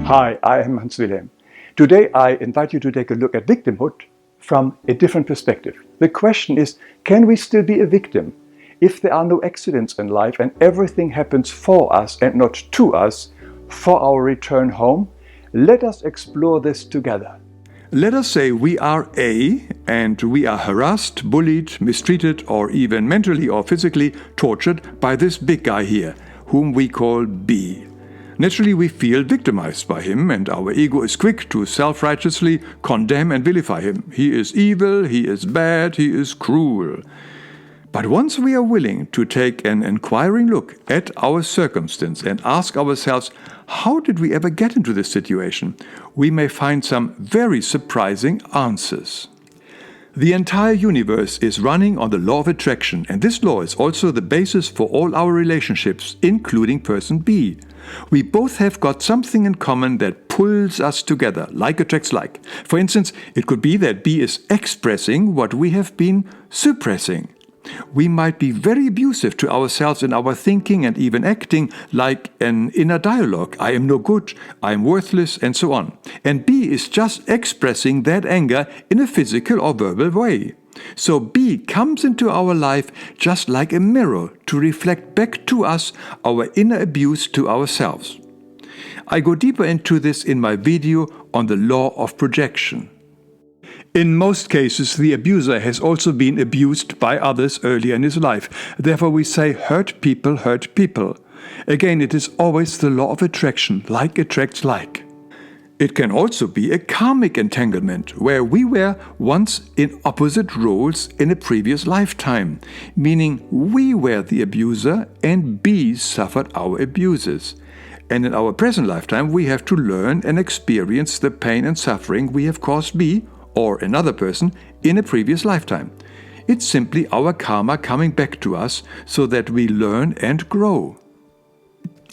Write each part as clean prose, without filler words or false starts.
Hi, I am Wilhelm. Today I invite you to take a look at victimhood from a different perspective. The question is, can we still be a victim? If there are no accidents in life and everything happens for us and not to us for our return home, let us explore this together. Let us say we are A and we are harassed, bullied, mistreated, or even mentally or physically tortured by this big guy here, whom we call B. Naturally, we feel victimized by him, and our ego is quick to self-righteously condemn and vilify him. He is evil, he is bad, he is cruel. But once we are willing to take an inquiring look at our circumstance and ask ourselves, how did we ever get into this situation, we may find some very surprising answers. The entire universe is running on the law of attraction, and this law is also the basis for all our relationships, including person B. We both have got something in common that pulls us together, like attracts like. For instance, it could be that B is expressing what we have been suppressing. We might be very abusive to ourselves in our thinking and even acting, like an inner dialogue. I am no good, I am worthless, and so on. And B is just expressing that anger in a physical or verbal way. So B comes into our life just like a mirror to reflect back to us our inner abuse to ourselves. I go deeper into this in my video on the law of projection. In most cases, the abuser has also been abused by others earlier in his life. Therefore, we say hurt people hurt people. Again, it is always the law of attraction, like attracts like. It can also be a karmic entanglement, where we were once in opposite roles in a previous lifetime, meaning we were the abuser and B suffered our abuses. And in our present lifetime, we have to learn and experience the pain and suffering we have caused B, or another person, in a previous lifetime. It's simply our karma coming back to us so that we learn and grow.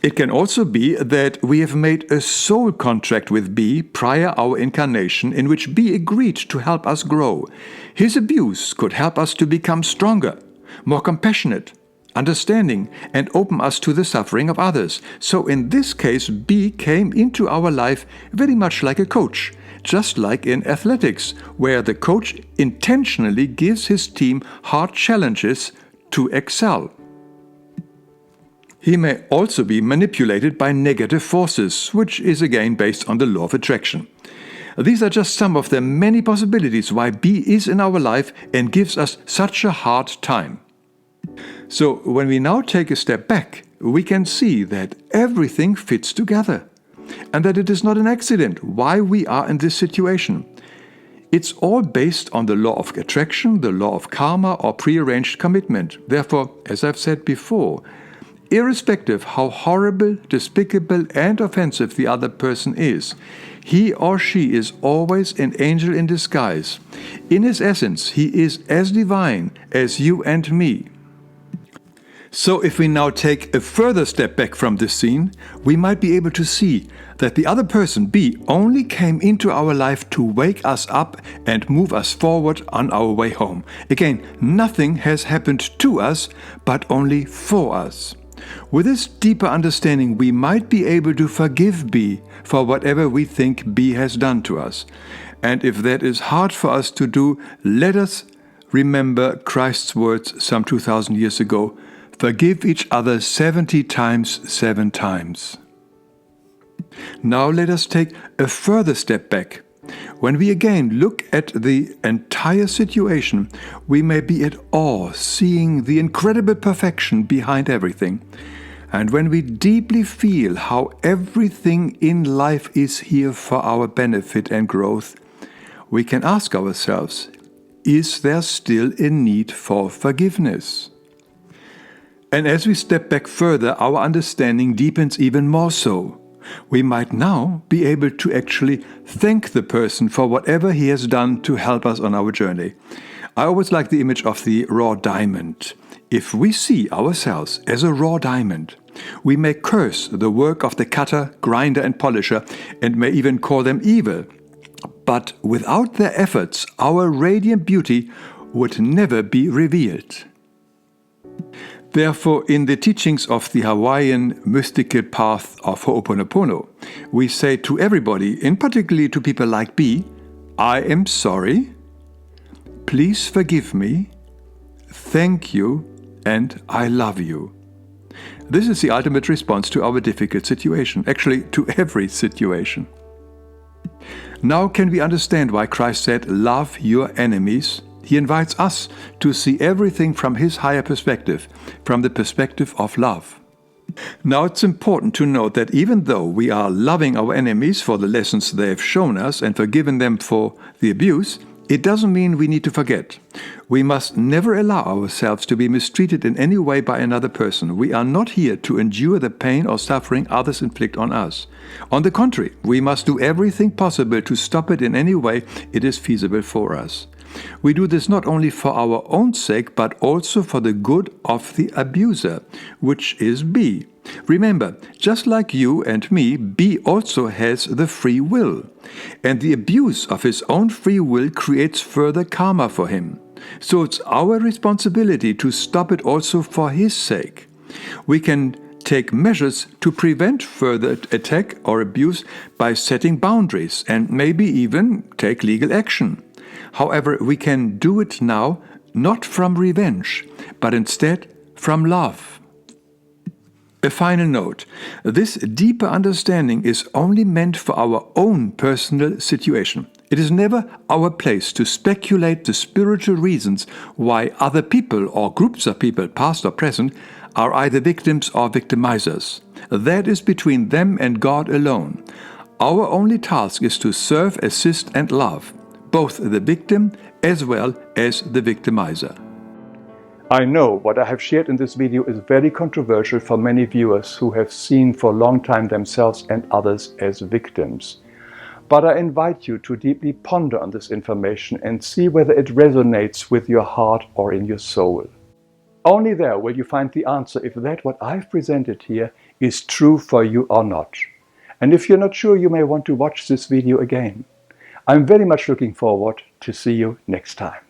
It can also be that we have made a soul contract with B prior our incarnation in which B agreed to help us grow. His abuse could help us to become stronger, more compassionate, understanding, and open us to the suffering of others. So in this case, B came into our life very much like a coach, just like in athletics, where the coach intentionally gives his team hard challenges to excel. He may also be manipulated by negative forces, which is again based on the law of attraction. These are just some of the many possibilities why B is in our life and gives us such a hard time. So when we now take a step back, we can see that everything fits together, and that it is not an accident why we are in this situation. It's all based on the law of attraction, the law of karma, or prearranged commitment. Therefore, as I've said before, irrespective how horrible, despicable, and offensive the other person is, he or she is always an angel in disguise. In his essence, he is as divine as you and me. So if we now take a further step back from this scene, we might be able to see that the other person, B, only came into our life to wake us up and move us forward on our way home. Again, nothing has happened to us, but only for us. With this deeper understanding, we might be able to forgive B for whatever we think B has done to us. And if that is hard for us to do, let us remember Christ's words some 2,000 years ago: forgive each other 70 times 7 times. Now let us take a further step back. When we again look at the entire situation, we may be at awe seeing the incredible perfection behind everything. And when we deeply feel how everything in life is here for our benefit and growth, we can ask ourselves, is there still a need for forgiveness? And as we step back further, our understanding deepens even more so. We might now be able to actually thank the person for whatever he has done to help us on our journey. I always like the image of the raw diamond. If we see ourselves as a raw diamond, we may curse the work of the cutter, grinder, and polisher, and may even call them evil. But without their efforts, our radiant beauty would never be revealed. Therefore, in the teachings of the Hawaiian mystical path of Ho'oponopono, we say to everybody, in particular to people like B, I am sorry, please forgive me, thank you, and I love you. This is the ultimate response to our difficult situation, actually to every situation. Now can we understand why Christ said, love your enemies? He invites us to see everything from his higher perspective, from the perspective of love. Now it's important to note that even though we are loving our enemies for the lessons they have shown us and forgiven them for the abuse, it doesn't mean we need to forget. We must never allow ourselves to be mistreated in any way by another person. We are not here to endure the pain or suffering others inflict on us. On the contrary, we must do everything possible to stop it in any way it is feasible for us. We do this not only for our own sake, but also for the good of the abuser, which is B. Remember, just like you and me, B also has the free will, and the abuse of his own free will creates further karma for him. So it's our responsibility to stop it also for his sake. We can take measures to prevent further attack or abuse by setting boundaries and maybe even take legal action. However, we can do it now not from revenge, but instead from love. A final note. This deeper understanding is only meant for our own personal situation. It is never our place to speculate the spiritual reasons why other people or groups of people, past or present, are either victims or victimizers. That is between them and God alone. Our only task is to serve, assist, and love both the victim as well as the victimizer. I know what I have shared in this video is very controversial for many viewers who have seen for a long time themselves and others as victims. But I invite you to deeply ponder on this information and see whether it resonates with your heart or in your soul. Only there will you find the answer if that what I've presented here is true for you or not. And if you're not sure, you may want to watch this video again. I'm very much looking forward to see you next time.